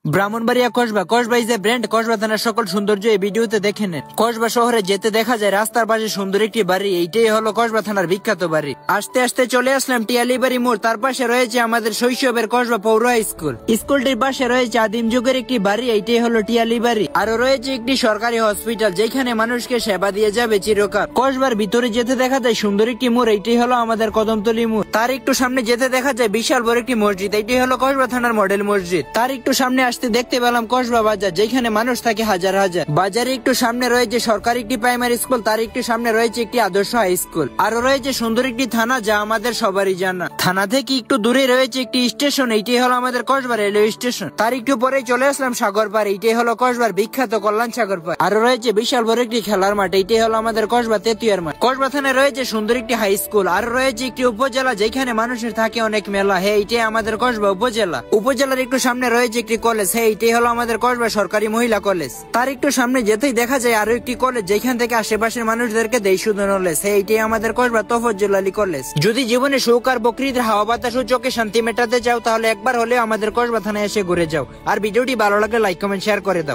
Brahmanbaria Kasba is a brand. Kasba থানার সকল সৌন্দর্য এই ভিডিওতে দেখে নেন। কসবা শহরে যেতে দেখা যায় রাস্তার পাশে সুন্দর একটি বাড়ি, এইটাই হলো কসবা থানার বিখ্যাত বাড়ি। আস্তে আস্তে চলে আসলাম টিয়ালি বাড়ি মোড়। তার পাশে রয়েছে আমাদের শৈশবের কসবা পৌর হাই স্কুল। স্কুলটির পাশে রয়েছে আদিম যুগের একটি বাড়ি, এইটাই হলো টিয়ালি বাড়ি। আরো রয়েছে একটি সরকারি হসপিটাল, যেখানে মানুষকে সেবা দিয়ে যাবে চিরকাল। কসবার ভিতরে যেতে দেখা যায় সুন্দর একটি মোড়, এইটাই হলো আমাদের কদমতলী মোড়। তার একটু সামনে যেতে দেখা যায় বিশাল বড় একটি মসজিদ, এইটাই হলো কসবা থানার মডেল মসজিদ। তার একটু সামনে আসতে দেখতে পেলাম কসবা বাজার, যেখানে মানুষ থাকে হাজার হাজার। বাজারে একটু সামনে রয়েছে সরকারি একটি প্রাইমারি স্কুল, তার একটু সামনে রয়েছে একটি আদর্শ হাই স্কুল। আরো রয়েছে সুন্দর একটি থানা, যা আমাদের সবারই জানা। থানা থেকে একটু দূরে রয়েছে একটি স্টেশন, এইটাই হলো আমাদের কসবা রেলওয়ে স্টেশন। তার একটু পরে চলে আসলাম সাগর পাড়, এইটাই হলো কসবার বিখ্যাত কল্যাণ সাগর পাড়। আরো রয়েছে বিশাল বড় একটি খেলার মাঠ, এইটাই হলো আমাদের কসবা তেতুয়ার মাঠ। কসবা থানায় রয়েছে সুন্দর একটি হাই স্কুল। আরো রয়েছে একটি উপজেলা, যেখানে মানুষের থাকে অনেক মেলা। হ্যাঁ, এইটাই আমাদের কসবা উপজেলা। উপজেলার একটু সামনে রয়েছে একটি কলেজ, হ্যাঁ এইটাই হলো আমাদের কসবা সরকারি মহিলা কলেজ। তার একটু সামনে যেতেই দেখা যায় আরো একটি কলেজ, যেখান থেকে আশেপাশের মানুষদেরকে দেয় শুধু নলেজ। হ্যাঁ, এইটাই আমাদের কসবা তফজ্জল আলী কলেজ। যদি জীবনে সুখ আর বকরিদের হাওয়া বাতাস ও চোখে শান্তি মেটাতে চাও, তাহলে একবার হলেও আমাদের কসবা থানায় এসে ঘুরে যাও। আর ভিডিওটি ভালো লাগলে লাইক কমেন্ট শেয়ার করে দাও।